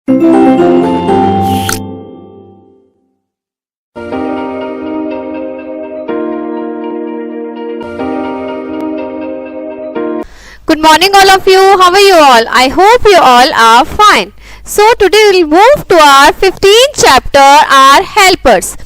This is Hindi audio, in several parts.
Good morning all of you. How are you all? I hope you all are fine. So today we will move to our 15th chapter, our helpers.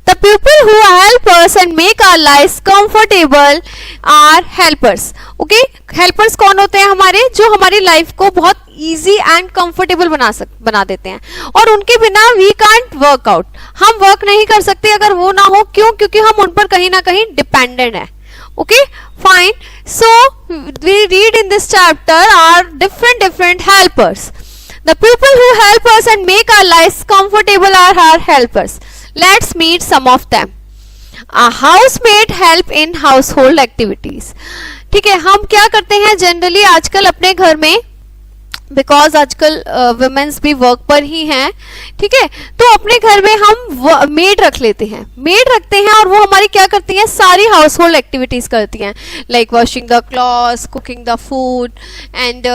The people who help us and make our lives comfortable are helpers. Okay? Helpers कौन होते हैं हमारे, जो हमारी लाइफ को बहुत easy and comfortable बना देते हैं, और उनके बिना we can't work out. हम वर्क नहीं कर सकते अगर वो ना हो. क्यों? क्योंकि हम उन पर कहीं ना कहीं डिपेंडेंट है. Okay, fine. So we read in this chapter are different helpers. The people who help us and make our lives comfortable are our helpers. Let's meet some of them. A housemaid help in household activities. ठीक है, हम क्या करते हैं जनरली आजकल अपने घर में, बिकॉज आजकल वुमेन्स भी वर्क पर ही हैं, ठीक है, तो अपने घर में हम मेड रख लेते हैं, मेड रखते हैं, और वो हमारी क्या करती हैं, सारी हाउस होल्ड एक्टिविटीज करती हैं, like washing the clothes, cooking the food and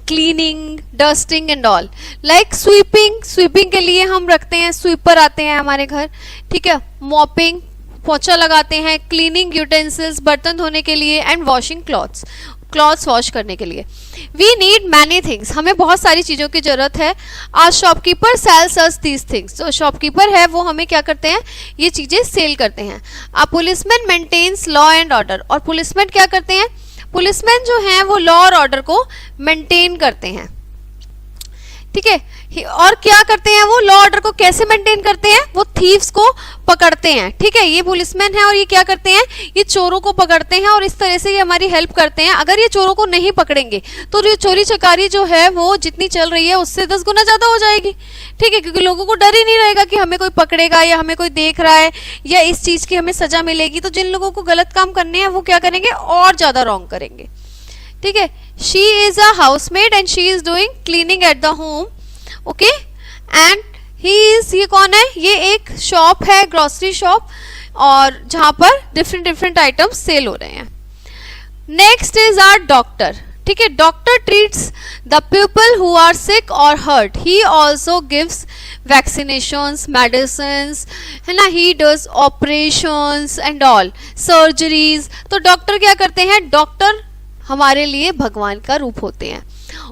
cleaning, dusting and all. Like sweeping के लिए हम रखते हैं, स्वीपर आते हैं हमारे घर, ठीक है, मॉपिंग, पोछा लगाते हैं, क्लीनिंग यूटेंसिल्स, बर्तन धोने के लिए, एंड वॉशिंग क्लॉथ्स वॉश करने के लिए. वी नीड मैनी थिंग्स, हमें बहुत सारी चीज़ों की जरूरत है. आज shopkeeper sells us these things, जो शॉपकीपर है वो हमें क्या करते हैं, ये चीज़ें सेल करते हैं. A policeman maintains law and order, और पुलिसमैन क्या करते हैं, पुलिसमैन जो हैं वो लॉ और ऑर्डर को मेंटेन करते हैं, ठीक है. और क्या करते हैं वो, लॉ ऑर्डर को कैसे मेंटेन करते हैं, वो थीव्स को पकड़ते हैं, ठीक है. ये पुलिसमैन है और ये क्या करते हैं, ये चोरों को पकड़ते हैं, और इस तरह से ये हमारी हेल्प करते हैं. अगर ये चोरों को नहीं पकड़ेंगे तो ये चोरी चकारी जो है वो जितनी चल रही है उससे 10 गुना ज्यादा हो जाएगी, ठीक है, क्योंकि लोगों को डर ही नहीं रहेगा कि हमें कोई पकड़ेगा या हमें कोई देख रहा है या इस चीज की हमें सजा मिलेगी. तो जिन लोगों को गलत काम करने हैं वो क्या करेंगे, और ज्यादा रॉन्ग करेंगे, ठीक है. She is a housemaid and she is doing cleaning at the home. Okay, and ये कौन है, ये एक शॉप है, ग्रोसरी शॉप, और जहां पर डिफरेंट आइटम्स सेल हो रहे हैं. नेक्स्ट इज आवर डॉक्टर, ठीक है. Doctor treats the people who are sick और hurt. He also gives vaccinations, medicines, है ना, he does operations and all, surgeries. तो डॉक्टर क्या करते हैं, डॉक्टर हमारे लिए भगवान का रूप होते हैं,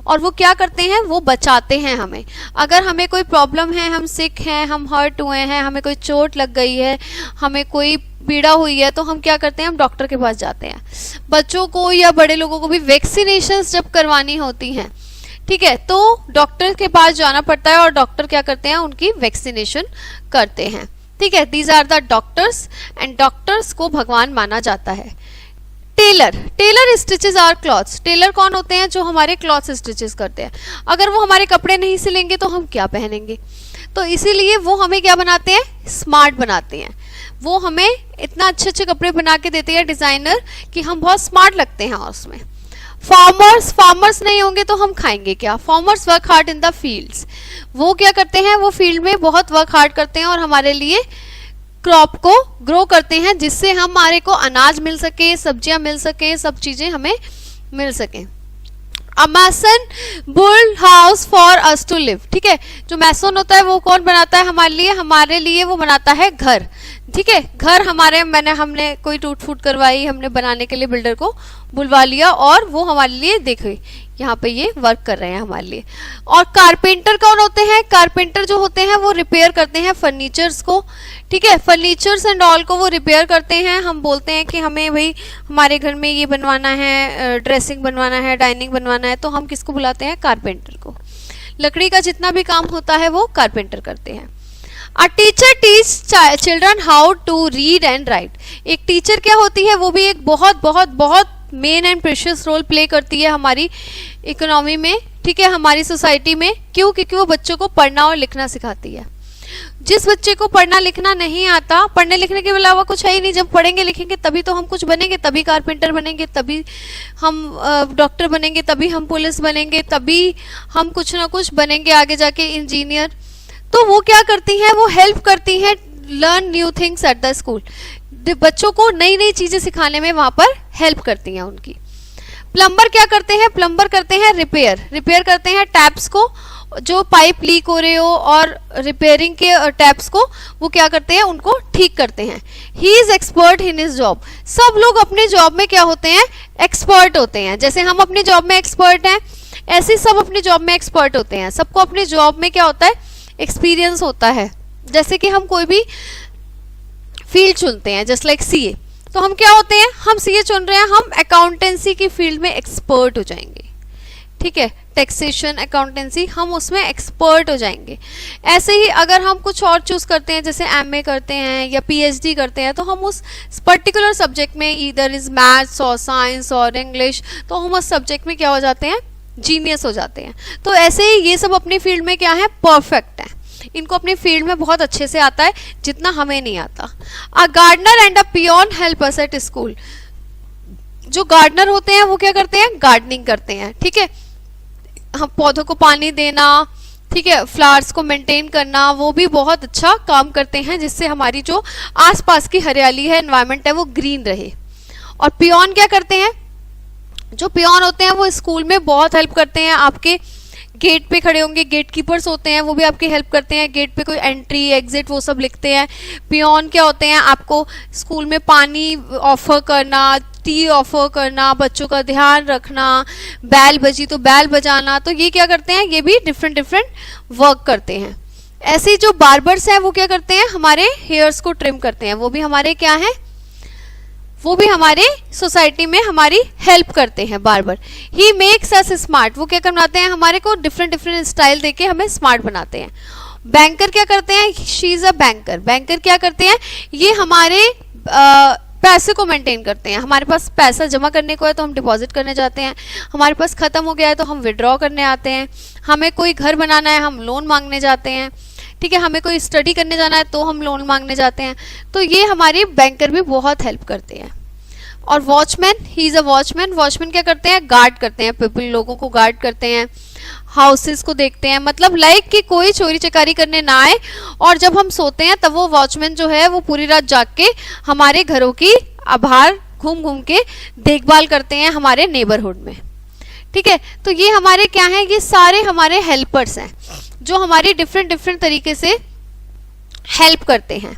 और वो क्या करते हैं, वो बचाते हैं हमें. अगर हमें कोई प्रॉब्लम है, हम सिक हैं, हम हर्ट हुए हैं, हमें कोई चोट लग गई है, हमें कोई पीड़ा हुई है, तो हम क्या करते हैं, हम डॉक्टर के पास जाते हैं. बच्चों को या बड़े लोगों को भी वैक्सीनेशंस जब करवानी होती हैं, ठीक है, तो डॉक्टर के पास जाना पड़ता है, और डॉक्टर क्या करते हैं, उनकी वैक्सीनेशन करते हैं, ठीक है. These are the doctors, and doctors को भगवान माना जाता है. Tailor stitches our clothes. Tailor कौन होते हैं, जो हमारे क्लॉथ्स स्टिचेस करते हैं. अगर वो हमारे कपड़े नहीं सिलेंगे तो हम क्या पहनेंगे, तो इसीलिए वो हमें क्या बनाते हैं, स्मार्ट बनाते हैं. वो हमें इतना अच्छे कपड़े बना के देते हैं डिजाइनर, कि हम बहुत स्मार्ट लगते हैं उसमें. फार्मर्स नहीं होंगे तो हम खाएंगे क्या. Farmers work hard in the fields. वो क्या करते हैं, वो फील्ड में बहुत वर्क हार्ड करते हैं और हमारे लिए क्रॉप को ग्रो करते हैं, जिससे हमारे को अनाज मिल सके, सब्जियां मिल सके, सब चीजें हमें मिल सके. A mason build house for us to live, ठीक है. जो मैसन होता है वो कौन बनाता है हमारे लिए वो बनाता है घर, ठीक है. घर हमने कोई टूट फूट करवाई, हमने बनाने के लिए बिल्डर को बुलवा लिया, और वो हमारे लिए देखिए यहाँ पे ये वर्क कर रहे हैं हमारे लिए. और कारपेंटर कौन होते हैं, कारपेंटर जो होते हैं वो रिपेयर करते हैं फर्नीचर्स को, ठीक है, फर्नीचर्स एंड ऑल को वो रिपेयर करते हैं. हम बोलते हैं कि हमें भाई हमारे घर में ये बनवाना है, ड्रेसिंग बनवाना है, डाइनिंग बनवाना है, तो हम किसको बुलाते हैं, कारपेंटर को. लकड़ी का जितना भी काम होता है वो कारपेंटर करते हैं. A teacher teach children how to read and write. एक टीचर क्या होती है, वो भी एक बहुत main and precious role play करती है हमारी इकोनॉमी में, ठीक है, हमारी सोसाइटी में. क्यों? क्योंकि वो बच्चों को पढ़ना और लिखना सिखाती है. जिस बच्चे को पढ़ना लिखना नहीं आता, पढ़ने लिखने के अलावा कुछ है ही नहीं, जब पढ़ेंगे लिखेंगे तभी तो हम कुछ बनेंगे, तभी कारपेंटर बनेंगे, तभी हम डॉक्टर बनेंगे, तभी हम पुलिस बनेंगे, तभी हम कुछ ना कुछ बनेंगे आगे जाके, इंजीनियर. तो वो क्या करती हैं, वो हेल्प करती हैं learn new things at the school. बच्चों को नई नई चीजें सिखाने में वहां पर हेल्प करती हैं उनकी. प्लम्बर क्या करते हैं, प्लम्बर करते हैं रिपेयर करते हैं टैप्स को, जो पाइप लीक हो रहे हो और रिपेयरिंग के टैप्स को वो क्या करते हैं, उनको ठीक करते हैं। He is expert in his job. सब लोग अपने जॉब में क्या होते हैं, एक्सपर्ट होते हैं। जैसे हम अपने जॉब में एक्सपर्ट हैं, ऐसे सब अपने जॉब में एक्सपर्ट होते हैं। सबको अपने जॉब में क्या होता है, एक्सपीरियंस होता है। जैसे कि हम कोई भी फील्ड चुनते हैं, जस्ट लाइक सीए, तो हम क्या होते हैं, हम सीए चुन रहे हैं, हम अकाउंटेंसी की फील्ड में एक्सपर्ट हो जाएंगे। ठीक है, टैक्सेशन, अकाउंटेंसी, हम उसमें एक्सपर्ट हो जाएंगे। ऐसे ही अगर हम कुछ और चूज करते हैं, जैसे एमए करते हैं या पीएचडी करते हैं, तो हम उस पर्टिकुलर सब्जेक्ट में, ईदर इज मैथ्स और साइंस और इंग्लिश, तो हम उस सब्जेक्ट में क्या हो जाते हैं, जीनियस हो जाते हैं। तो ऐसे ही ये सब अपनी फील्ड में क्या है, परफेक्ट है। इनको अपनी फील्ड में बहुत अच्छे से आता है, जितना हमें नहीं आता। A gardener and a peon help us at school. जो गार्डनर होते हैं वो क्या करते हैं, गार्डनिंग करते हैं। ठीक है, हम पौधों को पानी देना, ठीक है, फ्लावर्स को मेंटेन करना, वो भी बहुत अच्छा काम करते हैं, जिससे हमारी जो आसपास की हरियाली है, एनवायरनमेंट है, वो ग्रीन रहे। और पियोन क्या करते हैं, जो पियोन होते हैं वो स्कूल में बहुत हेल्प करते हैं। आपके गेट पे खड़े होंगे, गेट कीपर्स होते हैं, वो भी आपकी हेल्प करते हैं। गेट पे कोई एंट्री एग्जिट वो सब लिखते हैं। पियोन क्या होते हैं, आपको स्कूल में पानी ऑफर करना, टी ऑफर करना, बच्चों का ध्यान रखना, बैल बजी तो बैल बजाना, तो ये क्या करते हैं, ये भी डिफरेंट डिफरेंट वर्क करते हैं। ऐसे ही जो बार्बर्स हैं वो क्या करते हैं, हमारे हेयर्स को ट्रिम करते हैं। वो भी हमारे क्या है, वो भी हमारे सोसाइटी में हमारी हेल्प करते हैं, barber. He makes us smart, वो क्या बनाते हैं, हमारे को डिफरेंट डिफरेंट स्टाइल देके हमें स्मार्ट बनाते हैं। बैंकर क्या करते हैं, she is a banker. Banker क्या करते हैं, ये हमारे पैसे को मेंटेन करते हैं। हमारे पास पैसा जमा करने को है तो हम डिपॉजिट करने जाते हैं, हमारे पास खत्म हो गया है तो हम विड्रॉ करने आते हैं, हमें कोई घर बनाना है हम लोन मांगने जाते हैं, ठीक है, हमें कोई स्टडी करने जाना है तो हम लोन मांगने जाते हैं। तो ये हमारे बैंकर भी बहुत हेल्प करते हैं। और watchman, he is a watchman. Watchman क्या करते हैं, गार्ड करते हैं, पीपल, लोगों को गार्ड करते हैं, हाउसेस को देखते हैं, मतलब लाइक कि कोई चोरी चकारी करने ना आए। और जब हम सोते हैं तब वो वॉचमैन जो है वो पूरी रात जाग के हमारे घरों की बाहर घूम घूम के देखभाल करते हैं हमारे नेबरहुड में। ठीक है, तो ये हमारे क्या हैं, ये सारे हमारे हेल्पर्स हैं जो हमारी डिफरेंट डिफरेंट तरीके से हेल्प करते हैं।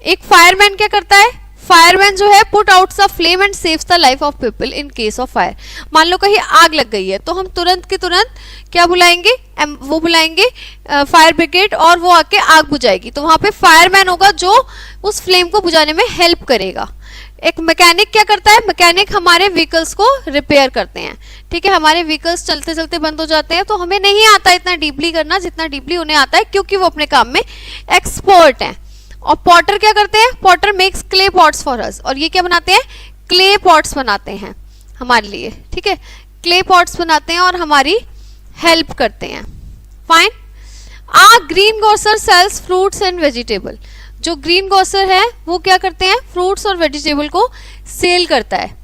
एक फायरमैन क्या करता है, फायरमैन जो है put out the flame and saves the life of people in case of fire. मान लो कहीं आग लग गई है तो हम तुरंत के तुरंत क्या बुलाएंगे, वो बुलाएंगे फायर ब्रिगेड, और वो आके आग बुझाएगी। तो वहां पे फायरमैन होगा जो उस फ्लेम को बुझाने में हेल्प करेगा। एक मैकेनिक क्या करता है, मैकेनिक हमारे व्हीकल्स को रिपेयर करते हैं। ठीक है, हमारे व्हीकल्स चलते चलते बंद हो जाते हैं तो हमें नहीं आता इतना डीपली करना जितना डीपली उन्हें आता है, क्योंकि वो अपने काम में एक्सपर्ट हैं। और पॉटर क्या करते हैं, Potter makes clay pots for us, और ये क्या बनाते हैं, क्ले पॉट्स बनाते हैं हमारे लिए। ठीक है, क्ले पॉट्स बनाते हैं और हमारी हेल्प करते हैं। Fine. A green grocer sells fruits and vegetable. जो ग्रीन ग्रोसर है वो क्या करते हैं, फ्रूट्स और वेजिटेबल को सेल करता है।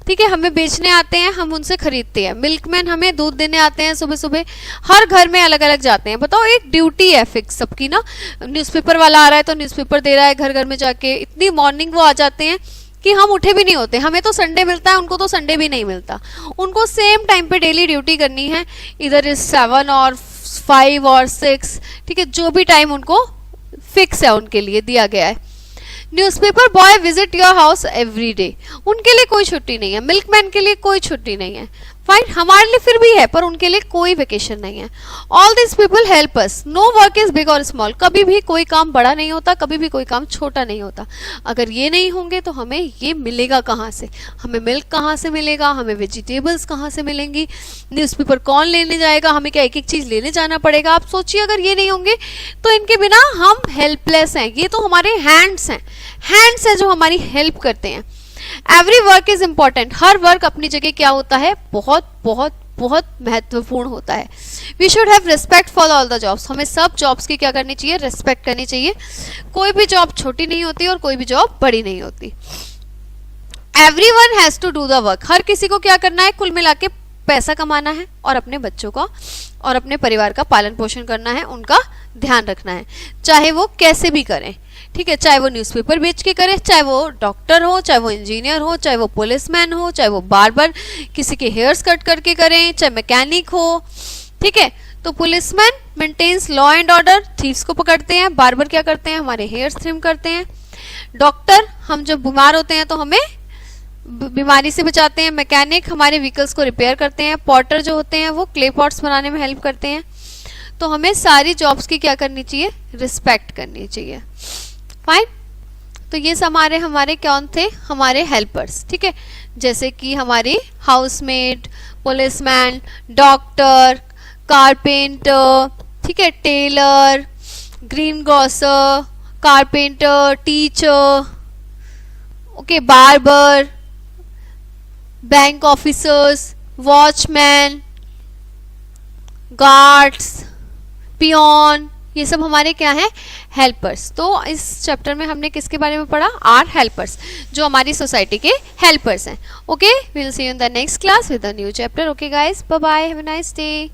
ठीक है, हमें बेचने आते हैं, हम उनसे खरीदते हैं। मिल्कमैन हमें दूध देने आते हैं सुबह सुबह, हर घर में अलग अलग जाते हैं। बताओ, एक ड्यूटी है फिक्स सबकी ना। न्यूज़पेपर वाला आ रहा है तो न्यूज़पेपर दे रहा है घर घर में जाके। इतनी मॉर्निंग वो आ जाते हैं कि हम उठे भी नहीं होते। हमें तो संडे मिलता है, उनको तो संडे भी नहीं मिलता। उनको सेम टाइम पे डेली ड्यूटी करनी है, इधर इज 7 और 5 और 6। ठीक है, जो भी टाइम उनको फिक्स है उनके लिए दिया गया है। Newspaper boy visit your house every day. उनके लिए कोई छुट्टी नहीं है, मिल्कमैन के लिए कोई छुट्टी नहीं है। फाइन, हमारे लिए फिर भी है, पर उनके लिए कोई वेकेशन नहीं है। All this people help us. No work is big और स्मॉल। कभी भी कोई काम बड़ा नहीं होता, कभी भी कोई काम छोटा नहीं होता। अगर ये नहीं होंगे तो हमें ये मिलेगा कहाँ से, हमें मिल्क कहाँ से मिलेगा, हमें वेजिटेबल्स कहाँ से मिलेंगी, न्यूज़पेपर कौन लेने जाएगा, हमें क्या एक एक चीज़ लेने जाना पड़ेगा। आप सोचिए, अगर ये नहीं होंगे तो इनके बिना हम हेल्पलेस हैं। ये तो हमारे हैंड्स हैं, हैंड्स हैं जो हमारी हेल्प करते हैं। Every work is important. Her work अपनी जगह क्या होता है, बहुत बहुत बहुत महत्वपूर्ण होता है। We should have respect for all the jobs. हमें सब जॉब्स की क्या करनी चाहिए, रिस्पेक्ट करनी चाहिए। कोई भी जॉब छोटी नहीं होती और कोई भी जॉब बड़ी नहीं होती। Everyone has to do the work. हर किसी को क्या करना है, कुल मिला के पैसा कमाना है और अपने बच्चों का और अपने परिवार का पालन पोषण करना है, उनका ध्यान रखना है, चाहे वो कैसे भी करें। ठीक है, चाहे वो न्यूज़पेपर बेच के करे, चाहे वो डॉक्टर हो, चाहे वो इंजीनियर हो, चाहे वो पुलिसमैन हो, चाहे वो बार्बर किसी के हेयर्स कट करके करें, चाहे मैकेनिक हो। ठीक है, तो policeman maintains law and order, thieves को पकड़ते हैं, बार्बर क्या करते हैं, हमारे हेयर्स ट्रिम करते हैं, डॉक्टर हम जब बीमार होते हैं तो हमें बीमारी से बचाते हैं, मैकेनिक हमारे व्हीकल्स को रिपेयर करते हैं, पॉटर जो होते हैं वो क्ले पॉट्स बनाने में हेल्प करते हैं। तो हमें सारी जॉब्स की क्या करनी चाहिए, रिस्पेक्ट करनी चाहिए। फाइन, तो ये हमारे कौन थे, हमारे हेल्पर्स, ठीक है, जैसे कि हमारी हाउसमेड, पुलिसमैन, डॉक्टर, कारपेंटर, ठीक है, tailor, green grocer, carpenter, teacher, okay, barber, bank officers, watchman, guards, peon, ये सब हमारे क्या हैं, हेल्पर्स। तो इस चैप्टर में हमने किसके बारे में पढ़ा, आर हेल्पर्स, जो हमारी सोसाइटी के हेल्पर्स हैं। Okay, we will see you in the next class with a new chapter. Okay guys, bye bye, have a nice day.